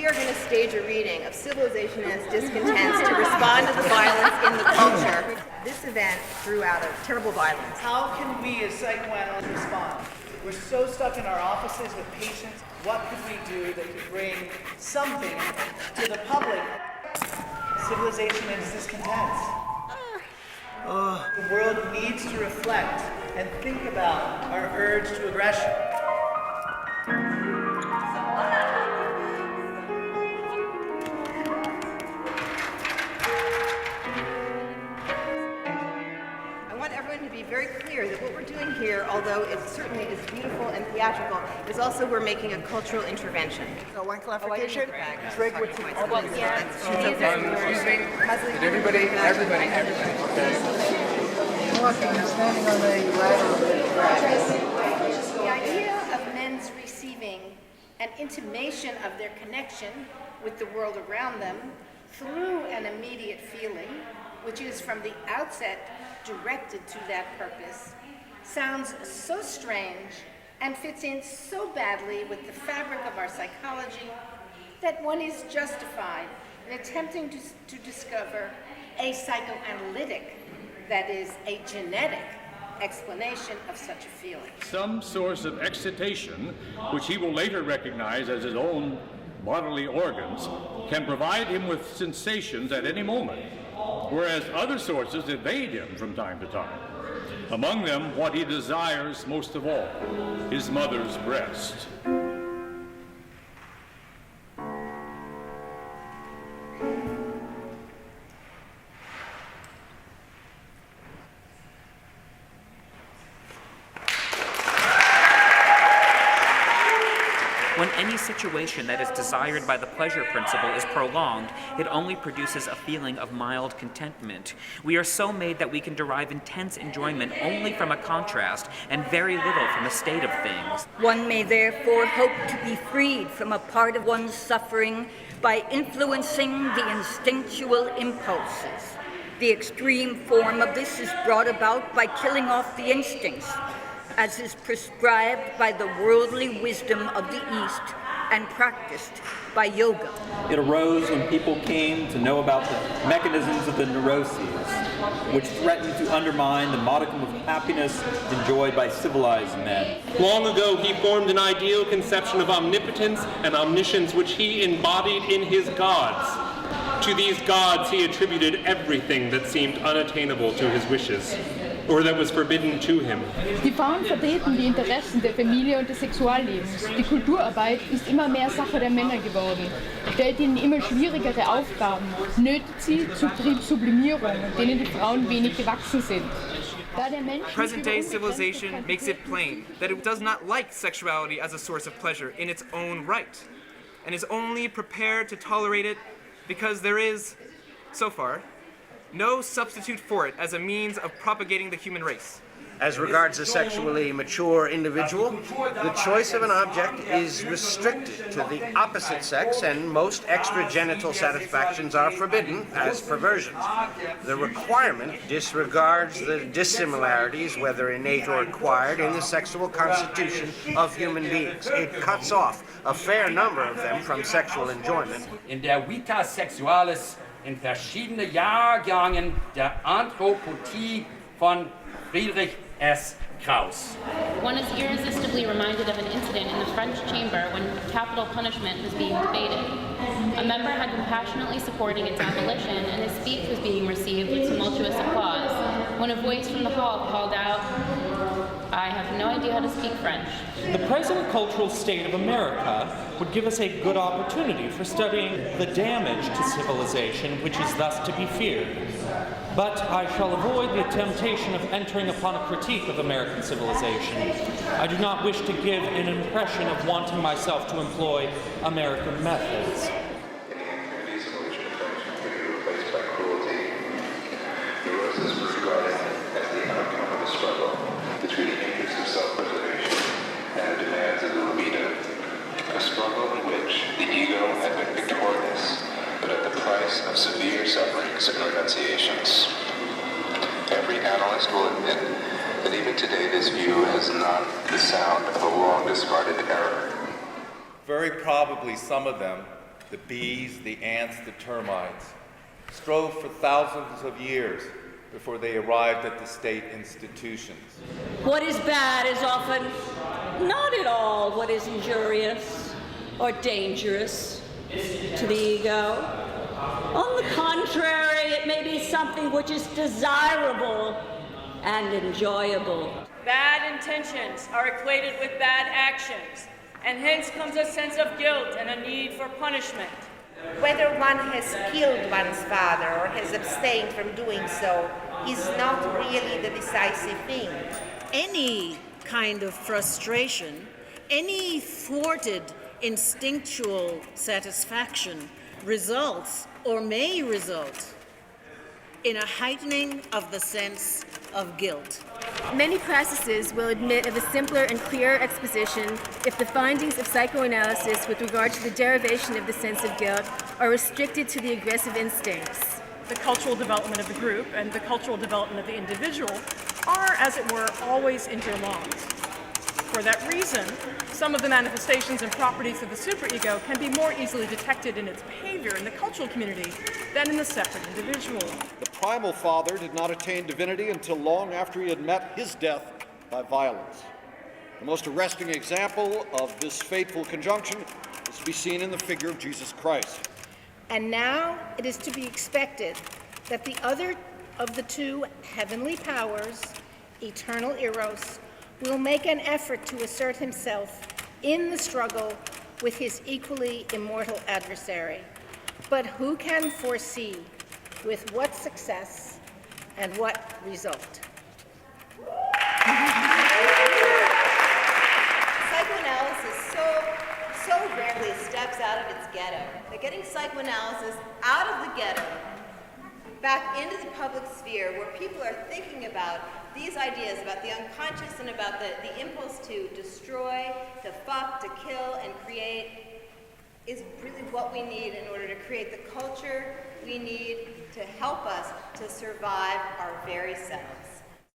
we are going to stage a reading of Civilization and Its Discontents to respond to the violence in the culture. This event grew out of terrible violence. How can we as psychoanalysts respond? We're so stuck in our offices with patients. What could we do that could bring something to the public? Civilization and Its Discontents. The world needs to reflect and think about our urge to aggression. To be very clear that what we're doing here, although it certainly is beautiful and theatrical, is also we're making a cultural intervention. So one clarification. Everybody. Okay. Walking and standing on the ladder. The idea of men's receiving an intimation of their connection with the world around them through an immediate feeling, which is from the outset directed to that purpose, sounds so strange and fits in so badly with the fabric of our psychology that one is justified in attempting to discover a psychoanalytic, that is, a genetic explanation of such a feeling. Some source of excitation, which he will later recognize as his own bodily organs, can provide him with sensations at any moment, whereas other sources evade him from time to time. Among them, what he desires most of all, his mother's breast. When any situation that is desired by the pleasure principle is prolonged, it only produces a feeling of mild contentment. We are so made that we can derive intense enjoyment only from a contrast and very little from a state of things. One may therefore hope to be freed from a part of one's suffering by influencing the instinctual impulses. The extreme form of this is brought about by killing off the instincts, as is prescribed by the worldly wisdom of the East and practiced by yoga. It arose when people came to know about the mechanisms of the neuroses, which threatened to undermine the modicum of happiness enjoyed by civilized men. Long ago, he formed an ideal conception of omnipotence and omniscience, which he embodied in his gods. To these gods, he attributed everything that seemed unattainable to his wishes, or that was forbidden to him. Die Frauen vertreten die Interessen der Familie und des Sexuallebens. Die Kulturarbeit ist immer mehr Sache der Männer geworden, stellt ihnen immer schwierigere Aufgaben, nötigt sie zur Sublimierung, denen die Frauen wenig gewachsen sind. Present-day civilization makes it plain that it does not like sexuality as a source of pleasure in its own right, and is only prepared to tolerate it because there is, so far, no substitute for it as a means of propagating the human race. As regards a sexually mature individual, the choice of an object is restricted to the opposite sex, and most extragenital satisfactions are forbidden as perversions. The requirement disregards the dissimilarities, whether innate or acquired, in the sexual constitution of human beings. It cuts off a fair number of them from sexual enjoyment. In der Vita Sexualis in verschiedene Jahrgängen der Anthropotie von Friedrich S. Krauss. One is irresistibly reminded of an incident in the French chamber when capital punishment was being debated. A member had been passionately supporting its abolition, and his speech was being received with tumultuous applause, when a voice from the hall called out, "I have no idea how to speak French." The present cultural state of America would give us a good opportunity for studying the damage to civilization which is thus to be feared. But I shall avoid the temptation of entering upon a critique of American civilization. I do not wish to give an impression of wanting myself to employ American methods. Neurosis was regarded as the outcome of a struggle between the interests of self-preservation and the demands of the libido, a struggle in which the ego had been victorious, but at the price of severe sufferings and renunciations. Every analyst will admit that even today this view has not the sound of a long-discarded error. Very probably some of them the bees, the ants, the termites, strove for thousands of years before they arrived at the state institutions. What is bad is often not at all what is injurious or dangerous to the ego. On the contrary, it may be something which is desirable and enjoyable. Bad intentions are equated with bad actions, and hence comes a sense of guilt and a need for punishment. Whether one has killed one's father or has abstained from doing so is not really the decisive thing. Any kind of frustration, any thwarted instinctual satisfaction results or may result in a heightening of the sense of guilt. Many practices will admit of a simpler and clearer exposition if the findings of psychoanalysis with regard to the derivation of the sense of guilt are restricted to the aggressive instincts. The cultural development of the group and the cultural development of the individual are, as it were, always interlocked. For that reason, some of the manifestations and properties of the superego can be more easily detected in its behavior in the cultural community than in the separate individual. The primal father did not attain divinity until long after he had met his death by violence. The most arresting example of this fateful conjunction is to be seen in the figure of Jesus Christ. And now it is to be expected that the other of the two heavenly powers, eternal Eros, will make an effort to assert himself in the struggle with his equally immortal adversary. But who can foresee with what success and what result? Psychoanalysis so rarely steps out of its ghetto. That getting psychoanalysis out of the ghetto, back into the public sphere where people are thinking about these ideas about the unconscious and about the impulse to destroy, to fuck, to kill, and create is really what we need in order to create the culture we need to help us to survive our very selves.